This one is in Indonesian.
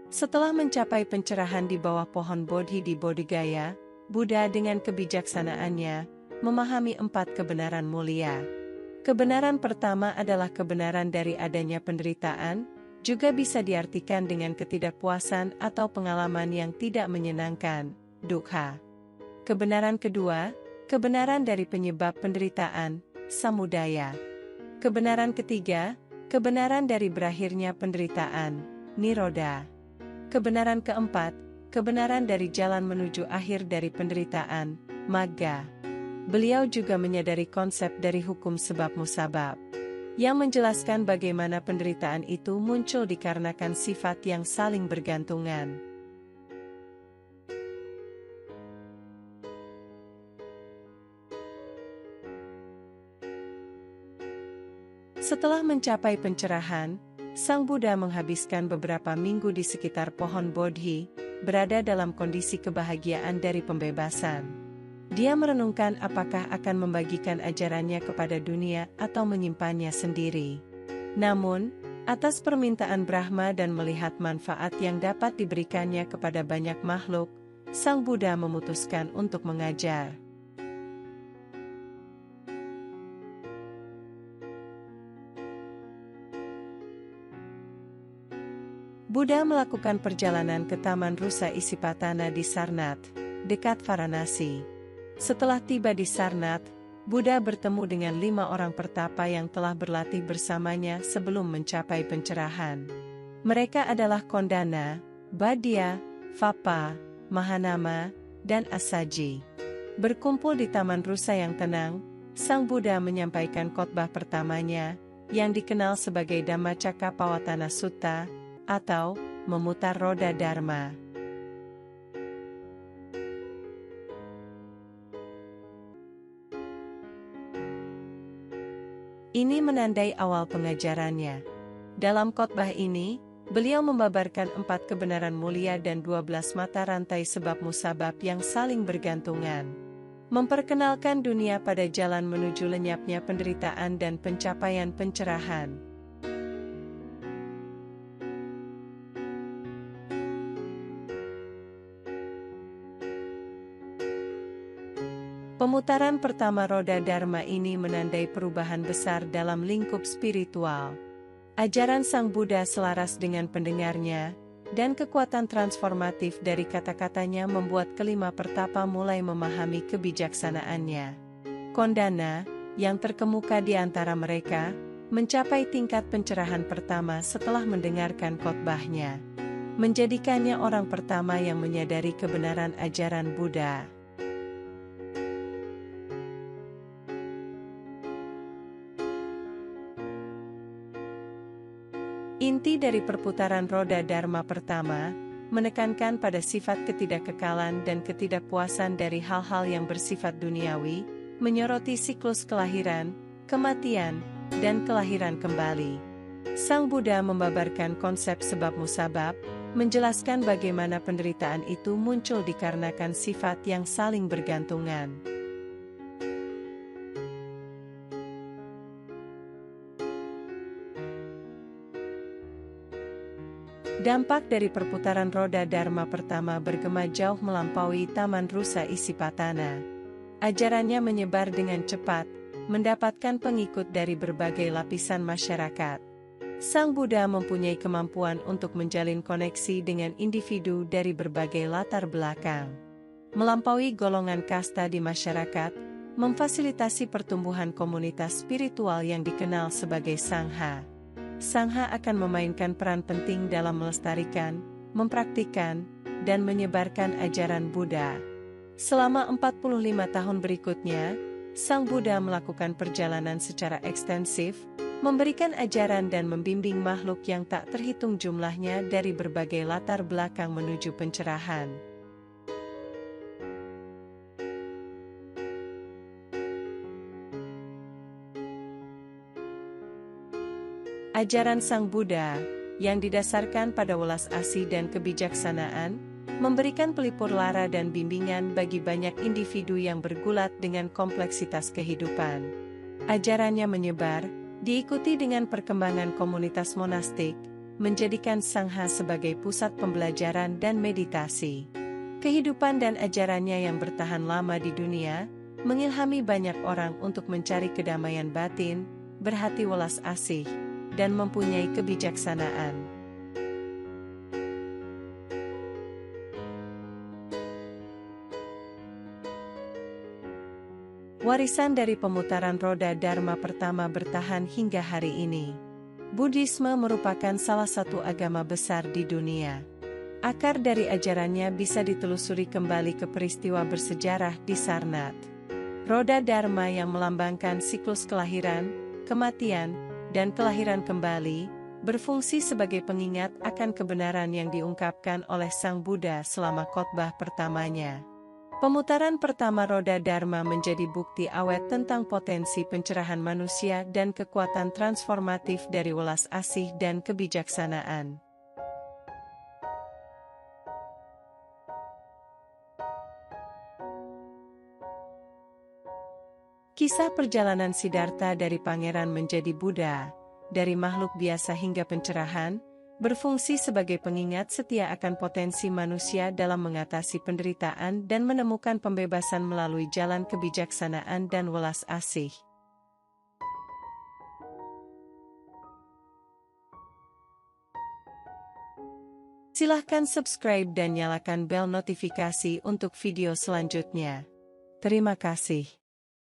Setelah mencapai pencerahan di bawah pohon Bodhi di Bodhigaya, Buddha dengan kebijaksanaannya memahami 4 kebenaran mulia. Kebenaran pertama adalah kebenaran dari adanya penderitaan, juga bisa diartikan dengan ketidakpuasan atau pengalaman yang tidak menyenangkan, dukkha. Kebenaran kedua, kebenaran dari penyebab penderitaan, samudaya. Kebenaran ketiga, kebenaran dari berakhirnya penderitaan, nirodha. Kebenaran keempat, kebenaran dari jalan menuju akhir dari penderitaan, magga. Beliau juga menyadari konsep dari hukum sebab musabab, yang menjelaskan bagaimana penderitaan itu muncul dikarenakan sifat yang saling bergantungan. Setelah mencapai pencerahan, Sang Buddha menghabiskan beberapa minggu di sekitar pohon Bodhi, berada dalam kondisi kebahagiaan dari pembebasan. Dia merenungkan apakah akan membagikan ajarannya kepada dunia atau menyimpannya sendiri. Namun, atas permintaan Brahma dan melihat manfaat yang dapat diberikannya kepada banyak makhluk, Sang Buddha memutuskan untuk mengajar. Buddha melakukan perjalanan ke Taman Rusa Isipatana di Sarnath, dekat Varanasi. Setelah tiba di Sarnath, Buddha bertemu dengan 5 orang pertapa yang telah berlatih bersamanya sebelum mencapai pencerahan. Mereka adalah Kondana, Badya, Vapa, Mahanama, dan Asaji. Berkumpul di Taman Rusa yang tenang, Sang Buddha menyampaikan khotbah pertamanya, yang dikenal sebagai Dhammacakkappavattana Sutta, atau memutar roda Dharma. Ini menandai awal pengajarannya. Dalam khotbah ini, beliau membabarkan 4 kebenaran mulia dan 12 mata rantai sebab musabab yang saling bergantungan. Memperkenalkan dunia pada jalan menuju lenyapnya penderitaan dan pencapaian pencerahan. Pemutaran pertama roda Dharma ini menandai perubahan besar dalam lingkup spiritual. Ajaran Sang Buddha selaras dengan pendengarnya, dan kekuatan transformatif dari kata-katanya membuat kelima pertapa mulai memahami kebijaksanaannya. Kondana, yang terkemuka di antara mereka, mencapai tingkat pencerahan pertama setelah mendengarkan khotbahnya, menjadikannya orang pertama yang menyadari kebenaran ajaran Buddha. Inti dari perputaran roda Dharma pertama, menekankan pada sifat ketidakkekalan dan ketidakpuasan dari hal-hal yang bersifat duniawi, menyoroti siklus kelahiran, kematian, dan kelahiran kembali. Sang Buddha membabarkan konsep sebab musabab, menjelaskan bagaimana penderitaan itu muncul dikarenakan sifat yang saling bergantungan. Dampak dari perputaran roda Dharma pertama bergema jauh melampaui Taman Rusa Isipatana. Ajarannya menyebar dengan cepat, mendapatkan pengikut dari berbagai lapisan masyarakat. Sang Buddha mempunyai kemampuan untuk menjalin koneksi dengan individu dari berbagai latar belakang. Melampaui golongan kasta di masyarakat, memfasilitasi pertumbuhan komunitas spiritual yang dikenal sebagai Sangha. Sangha akan memainkan peran penting dalam melestarikan, mempraktikkan, dan menyebarkan ajaran Buddha. Selama 45 tahun berikutnya, Sang Buddha melakukan perjalanan secara ekstensif, memberikan ajaran dan membimbing makhluk yang tak terhitung jumlahnya dari berbagai latar belakang menuju pencerahan. Ajaran Sang Buddha, yang didasarkan pada welas asih dan kebijaksanaan, memberikan pelipur lara dan bimbingan bagi banyak individu yang bergulat dengan kompleksitas kehidupan. Ajarannya menyebar, diikuti dengan perkembangan komunitas monastik, menjadikan Sangha sebagai pusat pembelajaran dan meditasi. Kehidupan dan ajarannya yang bertahan lama di dunia, mengilhami banyak orang untuk mencari kedamaian batin, berhati welas asih, dan mempunyai kebijaksanaan. Warisan dari pemutaran roda Dharma pertama bertahan hingga hari ini. Buddhisme merupakan salah satu agama besar di dunia. Akar dari ajarannya bisa ditelusuri kembali ke peristiwa bersejarah di Sarnath. Roda Dharma yang melambangkan siklus kelahiran, kematian, dan kelahiran kembali, berfungsi sebagai pengingat akan kebenaran yang diungkapkan oleh Sang Buddha selama khotbah pertamanya. Pemutaran pertama roda Dharma menjadi bukti awet tentang potensi pencerahan manusia dan kekuatan transformatif dari welas asih dan kebijaksanaan. Kisah perjalanan Siddhartha dari pangeran menjadi Buddha, dari makhluk biasa hingga pencerahan, berfungsi sebagai pengingat setia akan potensi manusia dalam mengatasi penderitaan dan menemukan pembebasan melalui jalan kebijaksanaan dan welas asih. Silahkan subscribe dan nyalakan bel notifikasi untuk video selanjutnya. Terima kasih.